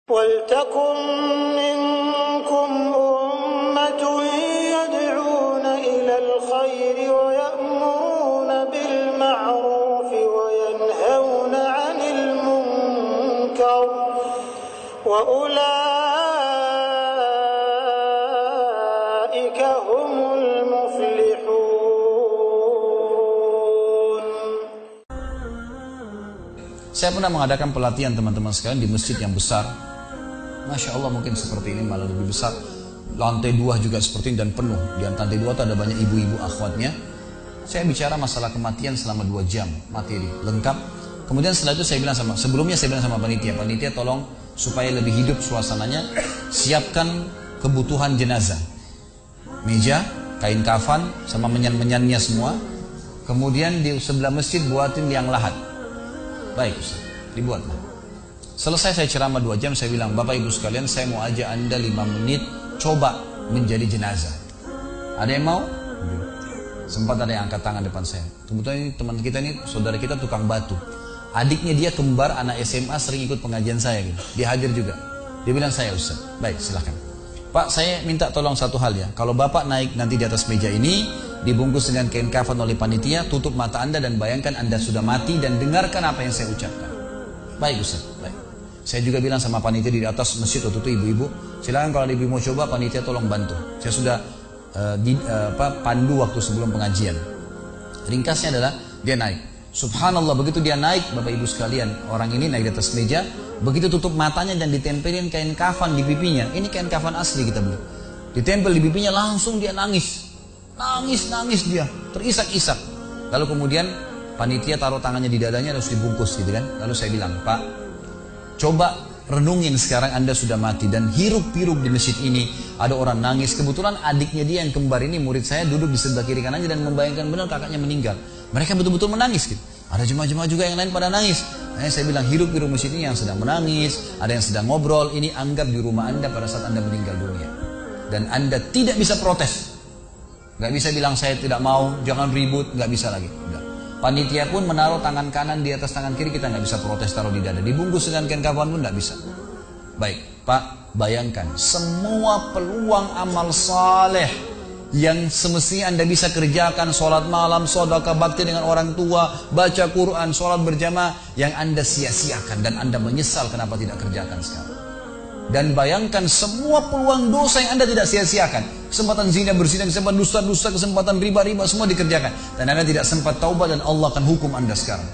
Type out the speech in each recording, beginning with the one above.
وَلْتَكُنْ مِنْكُمْ أُمَّةٌ يَدْعُونَ إِلَى الْخَيْرِ وَيَأْمُرُونَ بِالْمَعْرُوفِ وَيَنْهَوْنَ عَنِ الْمُنْكَرِ وَأُولَئِكَ هُمُ الْمُفْلِحُونَ. Saya pernah mengadakan pelatihan teman-teman sekalian di masjid yang besar. Masya Allah, mungkin seperti ini malah lebih besar. Lantai 2 juga seperti ini dan penuh. Di lantai 2 itu ada banyak ibu-ibu akhwatnya. Saya bicara masalah kematian selama 2 jam, materi lengkap. Kemudian setelah itu sebelumnya saya bilang sama panitia tolong supaya lebih hidup suasananya, siapkan kebutuhan jenazah. Meja, kain kafan, sama menyan-menyannya semua. Kemudian di sebelah masjid buatin liang lahat. Baik Ustaz, dibuatlah. Selesai saya ceramah 2 jam, saya bilang, Bapak Ibu sekalian, saya mau ajak Anda 5 menit coba menjadi jenazah. Ada yang mau? Sempat ada yang angkat tangan depan saya. Kebetulan ini teman kita ini, saudara kita tukang batu. Adiknya dia kembar anak SMA, sering ikut pengajian saya gitu. Dia hadir juga. Dia bilang, saya Ustaz. Baik, silahkan. Pak, saya minta tolong satu hal ya. Kalau Bapak naik nanti di atas meja ini, dibungkus dengan kain kafan oleh panitia, tutup mata Anda dan bayangkan Anda sudah mati dan dengarkan apa yang saya ucapkan. Baik Ustaz, baik. Saya juga bilang sama panitia di atas masjid waktu itu, ibu-ibu, silakan kalau ibu mau coba, panitia tolong bantu. Saya sudah pandu waktu sebelum pengajian. Ringkasnya adalah dia naik. Subhanallah, begitu dia naik, Bapak Ibu sekalian, orang ini naik di atas meja, begitu tutup matanya dan ditempelin kain kafan di pipinya. Ini kain kafan asli kita beli. Ditempel di pipinya, langsung dia nangis. Nangis dia, terisak-isak. Lalu kemudian panitia taruh tangannya di dadanya, harus dibungkus gitu kan. Lalu saya bilang, Pak, coba renungin sekarang Anda sudah mati dan hiruk-pikuk di masjid ini ada orang nangis. Kebetulan adiknya dia yang kembar ini, murid saya, duduk di sebelah kiri kanannya dan membayangkan benar kakaknya meninggal. Mereka betul-betul menangis gitu. Ada jemaah-jemaah juga yang lain pada nangis. Nah, saya bilang, hiruk-pikuk masjid ini yang sedang menangis, ada yang sedang ngobrol, ini anggap di rumah Anda pada saat Anda meninggal dunia. Dan Anda tidak bisa protes. Gak bisa bilang saya tidak mau, jangan ribut, gak bisa lagi. Udah. Panitia pun menaruh tangan kanan di atas tangan kiri, kita nggak bisa protes taruh di dada. Dibungkus dengan kain kafan pun nggak bisa. Baik, Pak, bayangkan semua peluang amal saleh yang semestinya Anda bisa kerjakan, sholat malam, sedekah bakti dengan orang tua, baca Quran, sholat berjamaah, yang Anda sia-siakan dan Anda menyesal kenapa tidak kerjakan sekarang. Dan bayangkan semua peluang dosa yang Anda tidak sia-siakan. Kesempatan zina, berzina, kesempatan dusta-dusta, kesempatan riba-riba, semua dikerjakan. Dan Anda tidak sempat taubat dan Allah akan hukum Anda sekarang.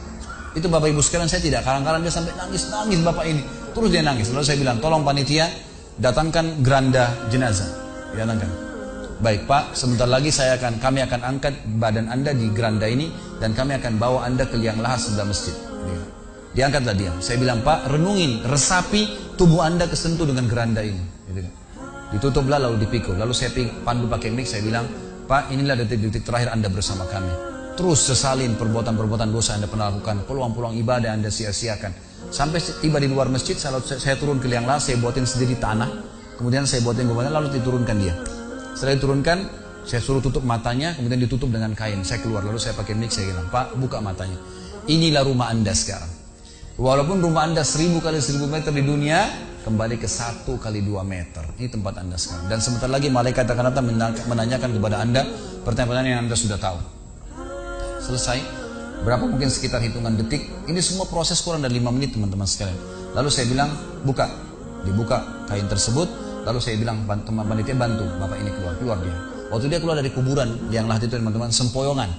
Itu Bapak Ibu sekalian, saya tidak karang-karang, dia sampai nangis Bapak ini. Terus dia nangis. Lalu saya bilang, tolong panitia, datangkan geranda jenazah. Datangkan. Baik Pak, sebentar lagi kami akan angkat badan Anda di geranda ini dan kami akan bawa Anda ke liang lahat sebelah masjid. Diangkatlah dia. Saya bilang, Pak, renungin, resapi tubuh Anda kesentuh dengan geranda ini. Gitu kan. Ditutuplah lalu dipikul. Lalu saya pandu pakai mic, saya bilang, Pak, inilah detik-detik terakhir Anda bersama kami. Terus sesalin perbuatan-perbuatan dosa Anda pernah lakukan, peluang-peluang ibadah Anda sia-siakan. Sampai tiba di luar masjid, saya turun ke liang lahat, saya buatin sendiri tanah. Kemudian saya buatin bebannya, lalu diturunkan dia. Setelah diturunkan, saya suruh tutup matanya, kemudian ditutup dengan kain. Saya keluar, lalu saya pakai mic, saya bilang, Pak, buka matanya. Inilah rumah Anda sekarang. Walaupun rumah Anda 1000 kali 1000 meter di dunia, kembali ke 1 kali 2 meter. Ini tempat Anda sekarang. Dan sebentar lagi malaikat akan datang menanyakan kepada Anda pertanyaan yang Anda sudah tahu. Selesai. Berapa mungkin sekitar hitungan detik. Ini semua proses kurang dari 5 menit teman-teman sekalian. Lalu saya bilang, buka. Dibuka kain tersebut. Lalu saya bilang, teman panitia bantu Bapak ini keluar dia. Waktu dia keluar dari kuburan yang lahat itu teman-teman, sempoyongan.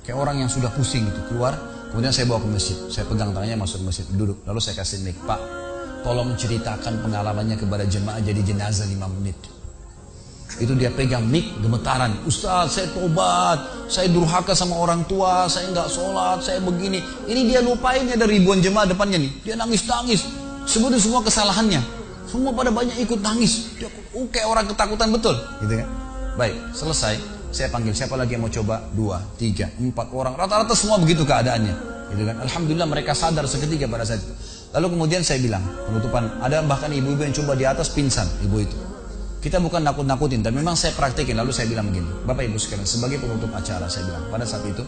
Kayak orang yang sudah pusing gitu, keluar. Kemudian saya bawa ke masjid, saya pegang tangannya masuk ke masjid, duduk. Lalu saya kasih mic, Pak, tolong ceritakan pengalamannya kepada jemaah jadi jenazah 5 menit. Itu dia pegang mic, gemetaran. Ustaz, saya tobat, saya durhaka sama orang tua, saya nggak sholat, saya begini. Ini dia lupain, ada ribuan jemaah depannya nih. Dia nangis-nangis, sebutin semua kesalahannya. Semua pada banyak ikut nangis. Dia kayak orang ketakutan betul, gitu kan? Baik, selesai. Saya panggil, siapa lagi yang mau coba? 2, 3, 4 orang. Rata-rata semua begitu keadaannya. Gitu kan? Alhamdulillah mereka sadar seketika pada saat itu. Lalu kemudian saya bilang, penutupan, ada bahkan ibu-ibu yang coba di atas pingsan, ibu itu. Kita bukan nakut-nakutin, tapi memang saya praktekin. Lalu saya bilang begini, Bapak Ibu sekalian, sebagai penutup acara saya bilang pada saat itu,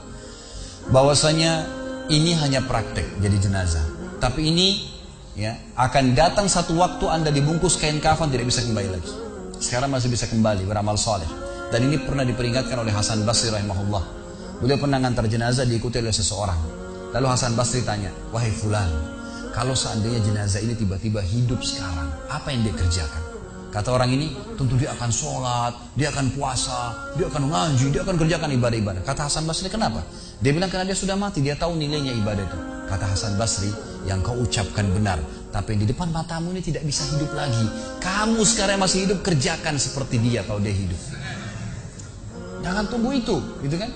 bahwasanya ini hanya praktek jadi jenazah. Tapi ini Ya, akan datang satu waktu Anda dibungkus kain kafan tidak bisa kembali lagi. Sekarang masih bisa kembali beramal soleh. Dan ini pernah diperingatkan oleh Hasan Basri rahimahullah. Beliau pernah ngantar jenazah diikuti oleh seseorang. Lalu Hasan Basri tanya, wahai fulan, kalau seandainya jenazah ini tiba-tiba hidup sekarang, apa yang dia kerjakan? Kata orang ini, tentu dia akan sholat, dia akan puasa, dia akan ngaji, dia akan kerjakan ibadah-ibadah. Kata Hasan Basri, kenapa? Dia bilang karena dia sudah mati, dia tahu nilainya ibadah itu. Kata Hasan Basri, yang kau ucapkan benar, tapi di depan matamu ini tidak bisa hidup lagi. Kamu sekarang masih hidup, kerjakan seperti dia kalau dia hidup. Jangan tunggu itu, gitu kan?